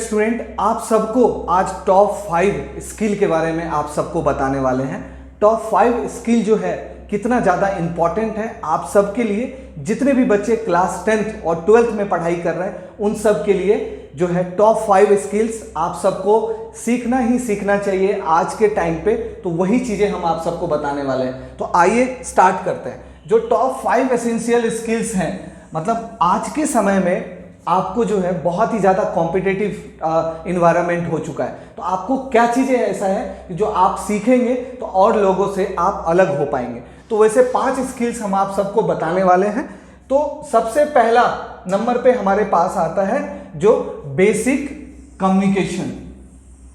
Student, आप सबको आज टॉप 5 स्किल के बारे में आप सबको बताने वाले हैं। टॉप 5 स्किल जो है कितना ज़्यादा इंपॉर्टेंट है आप सबके लिए, जितने भी बच्चे क्लास 10th और 12th में पढ़ाई कर रहे हैं उन सब के लिए जो है टॉप 5 स्किल्स आप सबको सीखना ही सीखना चाहिए आज के टाइम पे। तो वही चीज़ें हम आप सबको बताने वाले हैं। तो आइए स्टार्ट करते हैं। जो टॉप 5 एसेंशियल स्किल्स हैं, मतलब आज के समय में आपको जो है बहुत ही ज़्यादा कॉम्पिटिटिव इन्वायरमेंट हो चुका है। तो आपको क्या चीज़ें ऐसा है कि जो आप सीखेंगे तो और लोगों से आप अलग हो पाएंगे। तो वैसे 5 स्किल्स हम आप सबको बताने वाले हैं। तो सबसे पहला नंबर पे हमारे पास आता है जो बेसिक कम्युनिकेशन।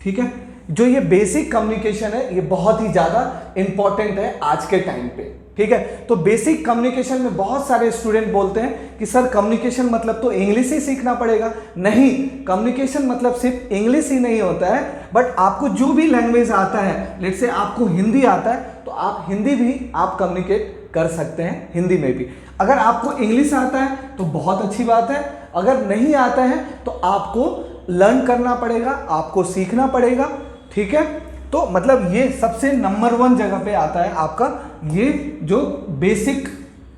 ठीक है, जो ये बेसिक कम्युनिकेशन है ये बहुत ही ज़्यादा इंपॉर्टेंट है आज के टाइम पे। ठीक है, तो बेसिक कम्युनिकेशन में बहुत सारे स्टूडेंट बोलते हैं कि सर कम्युनिकेशन मतलब तो इंग्लिश ही सीखना पड़ेगा। नहीं, कम्युनिकेशन मतलब सिर्फ इंग्लिश ही नहीं होता है, बट आपको जो भी लैंग्वेज आता है, लेट्स से आपको हिंदी आता है तो आप हिंदी भी आप कम्युनिकेट कर सकते हैं हिंदी में भी। अगर आपको इंग्लिश आता है तो बहुत अच्छी बात है, अगर नहीं आता है तो आपको लर्न करना पड़ेगा, आपको सीखना पड़ेगा। ठीक है, तो मतलब ये सबसे नंबर 1 जगह पे आता है आपका ये जो बेसिक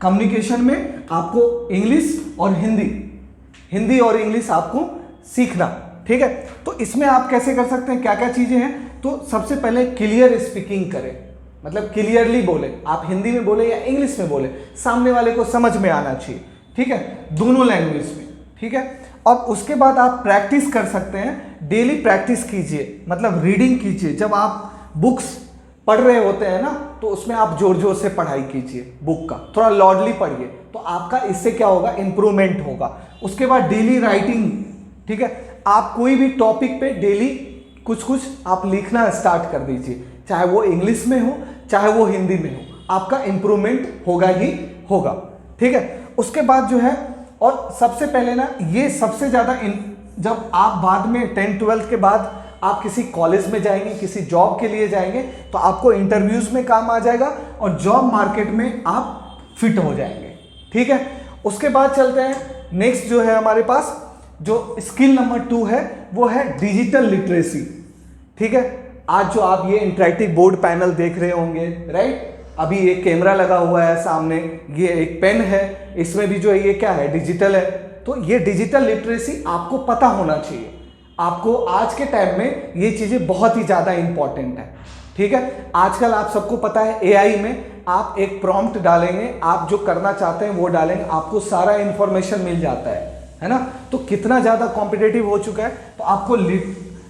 कम्युनिकेशन में आपको इंग्लिश और हिंदी और इंग्लिश आपको सीखना। ठीक है, तो इसमें आप कैसे कर सकते हैं, क्या क्या चीजें हैं। तो सबसे पहले क्लियर स्पीकिंग करें, मतलब क्लियरली बोले, आप हिंदी में बोले या इंग्लिश में बोले, सामने वाले को समझ में आना चाहिए। ठीक है, दोनों लैंग्वेज में। ठीक है, और उसके बाद आप प्रैक्टिस कर सकते हैं, डेली प्रैक्टिस कीजिए, मतलब रीडिंग कीजिए। जब आप बुक्स पढ़ रहे होते हैं ना तो उसमें आप जोर जोर से पढ़ाई कीजिए, बुक का थोड़ा लाउडली पढ़िए, तो आपका इससे क्या होगा, इंप्रूवमेंट होगा। उसके बाद डेली राइटिंग। ठीक है, आप कोई भी टॉपिक पे डेली कुछ कुछ आप लिखना स्टार्ट कर दीजिए, चाहे वो इंग्लिश में हो चाहे वो हिंदी में हो, आपका इंप्रूवमेंट होगा ही होगा। ठीक है, उसके बाद जो है, और सबसे पहले ना ये सबसे ज़्यादा जब आप बाद में 10th 12th के बाद आप किसी कॉलेज में जाएंगे, किसी जॉब के लिए जाएंगे तो आपको इंटरव्यूज में काम आ जाएगा और जॉब मार्केट में आप फिट हो जाएंगे। ठीक है, उसके बाद चलते हैं नेक्स्ट जो है हमारे पास जो स्किल नंबर 2 है वो है डिजिटल लिटरेसी। ठीक है, आज जो आप ये इंटरेक्टिव बोर्ड पैनल देख रहे होंगे, राइट, अभी एक कैमरा लगा हुआ है सामने, ये एक पेन है, इसमें भी जो है ये क्या है, डिजिटल है। तो ये डिजिटल लिटरेसी आपको पता होना चाहिए। आपको आज के टाइम में ये चीज़ें बहुत ही ज़्यादा इंपॉर्टेंट है। ठीक है, आजकल आप सबको पता है एआई में आप एक प्रॉम्प्ट डालेंगे, आप जो करना चाहते हैं वो डालेंगे, आपको सारा इंफॉर्मेशन मिल जाता है ना। तो कितना ज़्यादा कॉम्पिटिटिव हो चुका है, तो आपको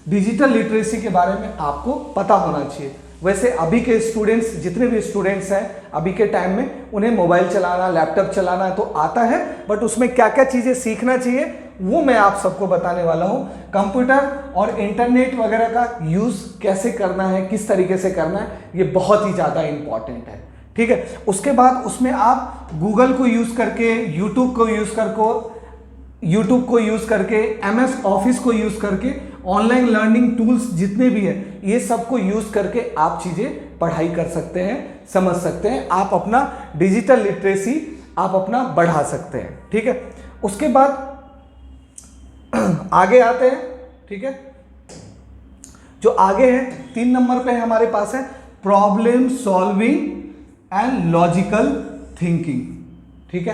डिजिटल लिटरेसी के बारे में आपको पता होना चाहिए। वैसे अभी के स्टूडेंट्स, जितने भी स्टूडेंट्स हैं अभी के टाइम में, उन्हें मोबाइल चलाना, लैपटॉप चलाना तो आता है, बट उसमें क्या क्या चीज़ें सीखना चाहिए वो मैं आप सबको बताने वाला हूँ। कंप्यूटर और इंटरनेट वगैरह का यूज़ कैसे करना है, किस तरीके से करना है, ये बहुत ही ज़्यादा इंपॉर्टेंट है। ठीक है, उसके बाद उसमें आप गूगल को यूज़ करके, यूट्यूब को यूज़ करके, MS ऑफिस को यूज़ करके, ऑनलाइन लर्निंग टूल्स जितने भी हैं ये सबको यूज़ करके आप चीज़ें पढ़ाई कर सकते हैं, समझ सकते हैं, आप अपना डिजिटल लिटरेसी आप अपना बढ़ा सकते हैं। ठीक है, उसके बाद आगे आते हैं। ठीक है, जो आगे है 3 नंबर पे हमारे पास है problem solving and logical thinking. ठीक है,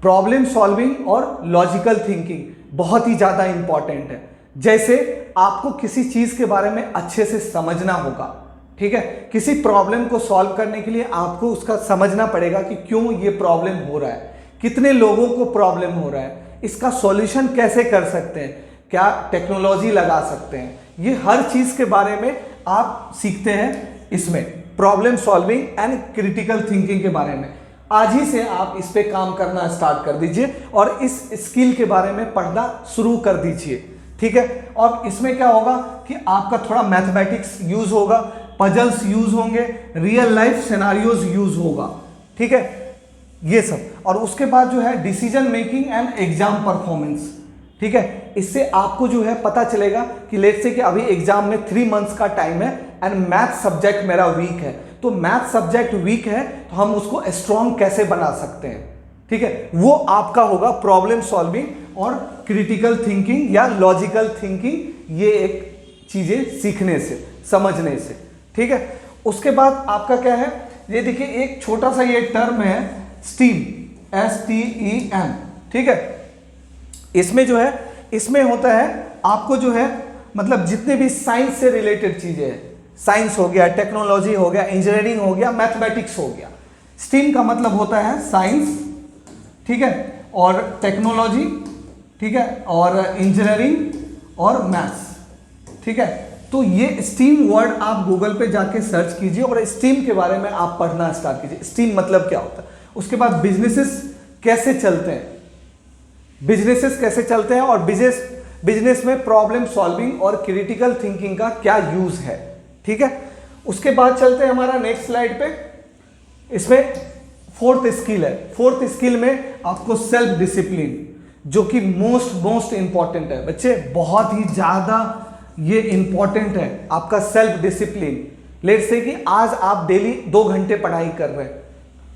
प्रॉब्लम सॉल्विंग और लॉजिकल थिंकिंग बहुत ही ज़्यादा इंपॉर्टेंट है। जैसे आपको किसी चीज़ के बारे में अच्छे से समझना होगा। ठीक है, किसी प्रॉब्लम को सॉल्व करने के लिए आपको उसका समझना पड़ेगा कि क्यों ये प्रॉब्लम हो रहा है, कितने लोगों को प्रॉब्लम हो रहा है, इसका सॉल्यूशन कैसे कर सकते हैं, क्या टेक्नोलॉजी लगा सकते हैं, ये हर चीज़ के बारे में आप सीखते हैं इसमें, problem solving and critical thinking के बारे में। आज ही से आप इस पे काम करना स्टार्ट कर दीजिए और इस स्किल के बारे में पढ़ना शुरू कर दीजिए। ठीक है, और इसमें क्या होगा कि आपका थोड़ा मैथमेटिक्स यूज होगा, पजल्स यूज होंगे, रियल लाइफ सिनेरियोज यूज होगा। ठीक है, ये सब। और उसके बाद जो है decision making and exam performance. ठीक है, इससे आपको जो है पता चलेगा कि लेट्स से कि अभी एग्जाम में 3 मंथ्स का टाइम है एंड मैथ सब्जेक्ट मेरा वीक है, तो मैथ सब्जेक्ट वीक है तो हम उसको स्ट्रॉन्ग कैसे बना सकते हैं। ठीक है, वो आपका होगा प्रॉब्लम सॉल्विंग और क्रिटिकल थिंकिंग या लॉजिकल थिंकिंग, ये एक चीजें सीखने से, समझने से। ठीक है, उसके बाद आपका क्या है, ये देखिए एक छोटा सा ये टर्म है स्टीम, STEM। ठीक है, इसमें जो है, इसमें होता है आपको जो है मतलब जितने भी साइंस से रिलेटेड चीजें हैं, साइंस हो गया, टेक्नोलॉजी हो गया, इंजीनियरिंग हो गया, मैथमेटिक्स हो गया। स्टीम का मतलब होता है साइंस, ठीक है, और टेक्नोलॉजी, ठीक है, और इंजीनियरिंग और मैथ्स। ठीक है, तो ये स्टीम वर्ड आप गूगल पे जाके सर्च कीजिए और स्टीम के बारे में आप पढ़ना स्टार्ट कीजिए, स्टीम मतलब क्या होता है। उसके बाद बिजनेसेस कैसे चलते हैं, बिजनेसेस कैसे चलते हैं और बिजनेस में प्रॉब्लम सॉल्विंग और क्रिटिकल थिंकिंग का क्या यूज है। ठीक है, उसके बाद चलते हैं हमारा नेक्स्ट स्लाइड पे। इसमें फोर्थ स्किल है। फोर्थ स्किल में आपको सेल्फ डिसिप्लिन, जो कि मोस्ट इंपॉर्टेंट है बच्चे, बहुत ही ज्यादा ये इंपॉर्टेंट है आपका सेल्फ डिसिप्लिन। लेट्स से कि आज आप डेली 2 घंटे पढ़ाई कर रहे हैं,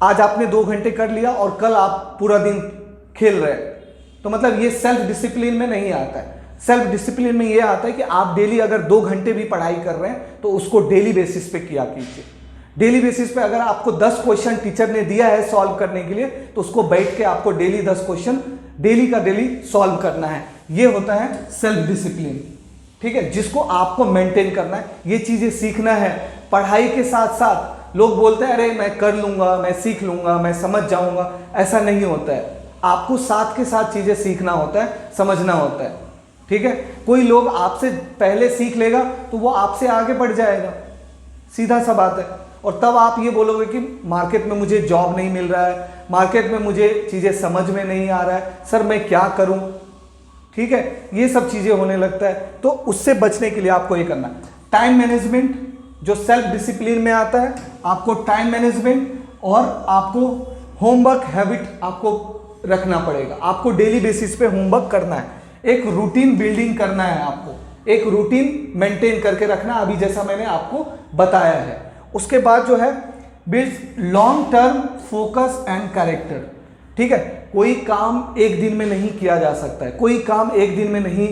आज आपने 2 घंटे कर लिया और कल आप पूरा दिन खेल रहे हैं, तो मतलब ये सेल्फ डिसिप्लिन में नहीं आता है। सेल्फ डिसिप्लिन में ये आता है कि आप डेली अगर 2 घंटे भी पढ़ाई कर रहे हैं तो उसको डेली बेसिस पे किया कीजिए। डेली बेसिस पे अगर आपको 10 क्वेश्चन टीचर ने दिया है सॉल्व करने के लिए, तो उसको बैठ के आपको डेली 10 क्वेश्चन डेली का डेली सॉल्व करना है। ये होता है सेल्फ डिसिप्लिन। ठीक है, जिसको आपको मेंटेन करना है, ये चीजें सीखना है। पढ़ाई के साथ साथ लोग बोलते हैं अरे मैं कर लूंगा, मैं सीख लूंगा, मैं समझ जाऊंगा, ऐसा नहीं होता है। आपको साथ के साथ चीजें सीखना होता है, समझना होता है। ठीक है, कोई लोग आपसे पहले सीख लेगा तो वो आपसे आगे बढ़ जाएगा, सीधा सा बात है। और तब आप ये बोलोगे कि मार्केट में मुझे जॉब नहीं मिल रहा है, मार्केट में मुझे चीजें समझ में नहीं आ रहा है, सर मैं क्या करूं। ठीक है, ये सब चीजें होने लगता है। तो उससे बचने के लिए आपको ये करना है टाइम मैनेजमेंट, जो सेल्फ डिसिप्लिन में आता है। आपको टाइम मैनेजमेंट और आपको होमवर्क हैबिट आपको रखना पड़ेगा। आपको डेली बेसिस पे होमवर्क करना है, एक रूटीन बिल्डिंग करना है, आपको एक रूटीन मेंटेन करके रखना, अभी जैसा मैंने आपको बताया है। उसके बाद जो है build long term focus and character. ठीक है, कोई काम एक दिन में नहीं किया जा सकता है, कोई काम एक दिन में नहीं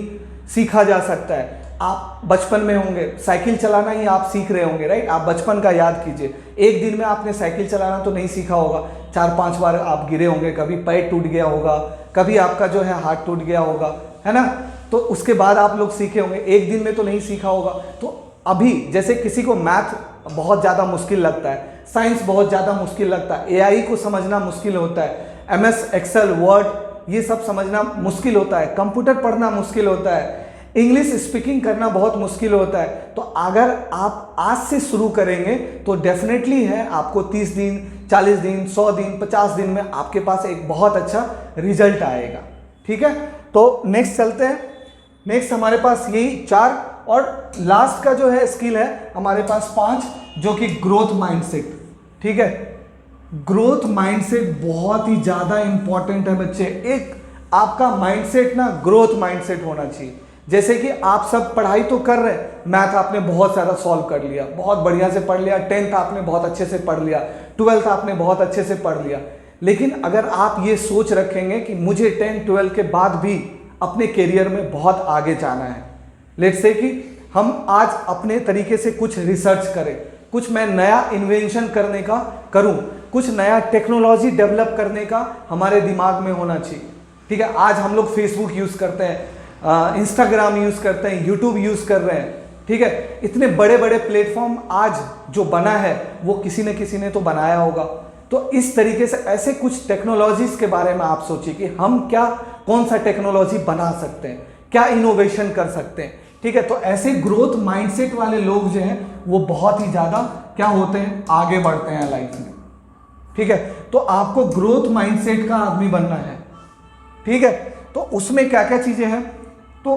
सीखा जा सकता है। आप बचपन में होंगे, साइकिल चलाना ही आप सीख रहे होंगे, राइट। आप बचपन का याद कीजिए, एक दिन में आपने साइकिल चलाना तो नहीं सीखा होगा, 4-5 बार आप गिरे होंगे, कभी पैर टूट गया होगा, कभी आपका जो है हाथ टूट गया होगा, है ना। तो उसके बाद आप लोग सीखे होंगे, एक दिन में तो नहीं सीखा होगा। तो अभी जैसे किसी को मैथ बहुत ज़्यादा मुश्किल लगता है, साइंस बहुत ज़्यादा मुश्किल लगता है, एआई को समझना मुश्किल होता है, MS एक्सेल वर्ड ये सब समझना मुश्किल होता है, कंप्यूटर पढ़ना मुश्किल होता है, इंग्लिश स्पीकिंग करना बहुत मुश्किल होता है। तो अगर आप आज से शुरू करेंगे तो डेफिनेटली है आपको 30 दिन, 40 दिन, 100 दिन, 50 दिन में आपके पास एक बहुत अच्छा रिजल्ट आएगा। ठीक है, तो नेक्स्ट चलते हैं। नेक्स्ट हमारे पास यही 4 और लास्ट का जो है स्किल है हमारे पास 5, जो कि ग्रोथ माइंडसेट। ठीक है, ग्रोथ माइंडसेट बहुत ही ज्यादा इंपॉर्टेंट है बच्चे। एक आपका माइंडसेट ना ग्रोथ माइंडसेट होना चाहिए। जैसे कि आप सब पढ़ाई तो कर रहे हैं, मैथ आपने बहुत ज़्यादा सॉल्व कर लिया, बहुत बढ़िया से पढ़ लिया, 10th आपने बहुत अच्छे से पढ़ लिया, 12th आपने बहुत अच्छे से पढ़ लिया। लेकिन अगर आप ये सोच रखेंगे कि मुझे 10-12 के बाद भी अपने करियर में बहुत आगे जाना है, लेट्स से कि हम आज अपने तरीके से कुछ रिसर्च करें, कुछ मैं नया इन्वेंशन करने का करूं, कुछ नया टेक्नोलॉजी डेवलप करने का हमारे दिमाग में होना चाहिए। ठीक है, आज हम लोग फेसबुक यूज़ करते हैं, इंस्टाग्राम यूज़ करते हैं, यूट्यूब यूज़ कर रहे हैं। ठीक है, इतने बड़े बड़े प्लेटफॉर्म आज जो बना है वो किसी न किसी ने तो बनाया होगा। तो इस तरीके से ऐसे कुछ टेक्नोलॉजीज के बारे में आप सोचिए कि हम क्या, कौन सा टेक्नोलॉजी बना सकते हैं, क्या इनोवेशन कर सकते हैं। ठीक है, तो ऐसे ग्रोथ माइंडसेट वाले लोग जो हैं वो बहुत ही ज़्यादा क्या होते हैं, आगे बढ़ते हैं लाइफ में। ठीक है, तो आपको ग्रोथ माइंडसेट का आदमी बनना है। ठीक है, तो उसमें क्या क्या चीज़ें हैं, तो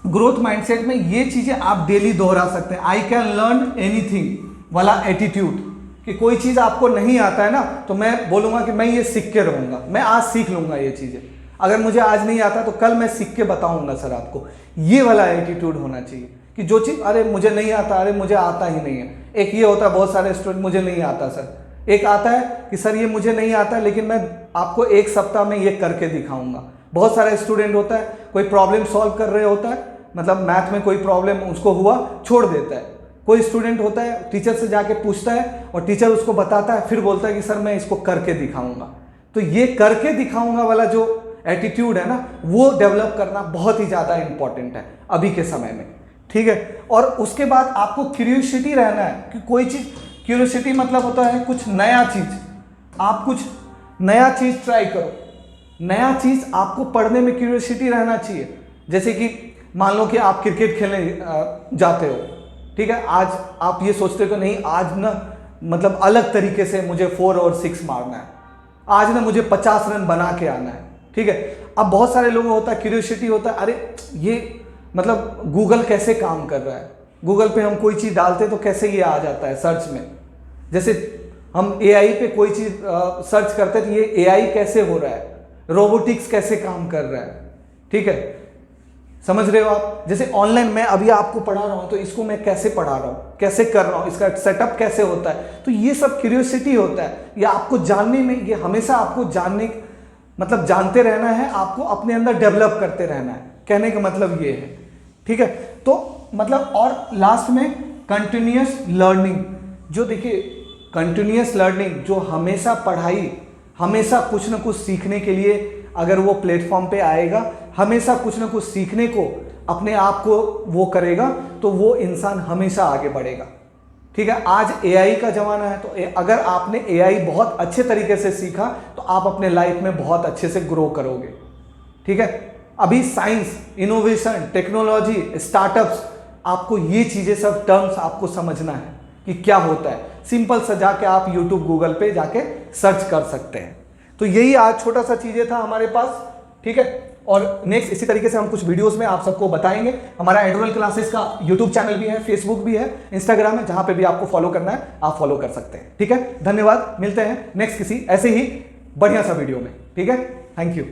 ग्रोथ माइंडसेट में ये चीज़ें आप डेली दोहरा सकते हैं। आई कैन लर्न एनीथिंग वाला एटीट्यूड, कि कोई चीज़ आपको नहीं आता है ना, तो मैं बोलूँगा कि मैं ये सीख के रहूँगा, मैं आज सीख लूँगा ये चीज़ें। अगर मुझे आज नहीं आता तो कल मैं सीख के बताऊँगा सर आपको। ये वाला एटीट्यूड होना चाहिए कि जो चीज़ अरे मुझे नहीं आता, अरे मुझे आता ही नहीं है। एक ये होता है बहुत सारे स्टूडेंट, मुझे नहीं आता सर। एक आता है कि सर ये मुझे नहीं आता लेकिन मैं आपको 1 सप्ताह में ये करके दिखाऊंगा, बहुत सारा स्टूडेंट होता है, कोई प्रॉब्लम सॉल्व कर रहे होता है, मतलब मैथ में कोई प्रॉब्लम उसको हुआ, छोड़ देता है। कोई स्टूडेंट होता है टीचर से जाके पूछता है और टीचर उसको बताता है, फिर बोलता है कि सर मैं इसको करके दिखाऊंगा। तो ये करके दिखाऊंगा वाला जो एटीट्यूड है ना, वो डेवलप करना बहुत ही ज़्यादा इंपॉर्टेंट है अभी के समय में, ठीक है। और उसके बाद आपको क्यूरियोसिटी रहना है कि कोई चीज़, क्यूरियोसिटी मतलब होता है कुछ नया चीज़, आप कुछ नया चीज़ ट्राई करो, नया चीज़ आपको पढ़ने में क्यूरियोसिटी रहना चाहिए। जैसे कि मान लो कि आप क्रिकेट खेलने जाते हो, ठीक है, आज आप ये सोचते हो कि नहीं आज ना मतलब अलग तरीके से मुझे 4 और 6 मारना है, आज ना मुझे 50 रन बना के आना है, ठीक है। अब बहुत सारे लोगों को होता है क्यूरियोसिटी होता है, अरे ये मतलब गूगल कैसे काम कर रहा है, गूगल पे हम कोई चीज़ डालते तो कैसे ये आ जाता है सर्च में। जैसे हम एआई पे कोई चीज़ सर्च करते तो ये एआई कैसे हो रहा है, रोबोटिक्स कैसे काम कर रहा है, ठीक है, समझ रहे हो आप। जैसे ऑनलाइन मैं अभी आपको पढ़ा रहा हूँ तो इसको मैं कैसे पढ़ा रहा हूँ, कैसे कर रहा हूँ, इसका सेटअप कैसे होता है, तो ये सब क्यूरियोसिटी होता है। ये आपको जानने में, ये हमेशा आपको जानने मतलब जानते रहना है, आपको अपने अंदर डेवलप करते रहना है, कहने का मतलब ये है, ठीक है। तो मतलब और लास्ट में कंटिन्यूअस लर्निंग, जो देखिए कंटिन्यूअस लर्निंग जो हमेशा पढ़ाई, हमेशा कुछ ना कुछ सीखने के लिए अगर वो प्लेटफॉर्म पे आएगा, हमेशा कुछ ना कुछ सीखने को अपने आप को वो करेगा, तो वो इंसान हमेशा आगे बढ़ेगा, ठीक है। आज एआई का ज़माना है, तो अगर आपने एआई बहुत अच्छे तरीके से सीखा तो आप अपने लाइफ में बहुत अच्छे से ग्रो करोगे, ठीक है। अभी साइंस, इनोवेशन, टेक्नोलॉजी, स्टार्टअप्स, आपको ये चीज़ें सब टर्म्स आपको समझना है कि क्या होता है। सिंपल सा जाके आप यूट्यूब, गूगल पे जाके सर्च कर सकते हैं। तो यही आज छोटा सा चीज़ें था हमारे पास, ठीक है। और नेक्स्ट इसी तरीके से हम कुछ वीडियोस में आप सबको बताएंगे। हमारा एडोरल क्लासेस का यूट्यूब चैनल भी है, फेसबुक भी है, इंस्टाग्राम है, जहां पे भी आपको फॉलो करना है आप फॉलो कर सकते हैं, ठीक है। धन्यवाद, मिलते हैं नेक्स्ट किसी ऐसे ही बढ़िया सा वीडियो में, ठीक है। Thank you.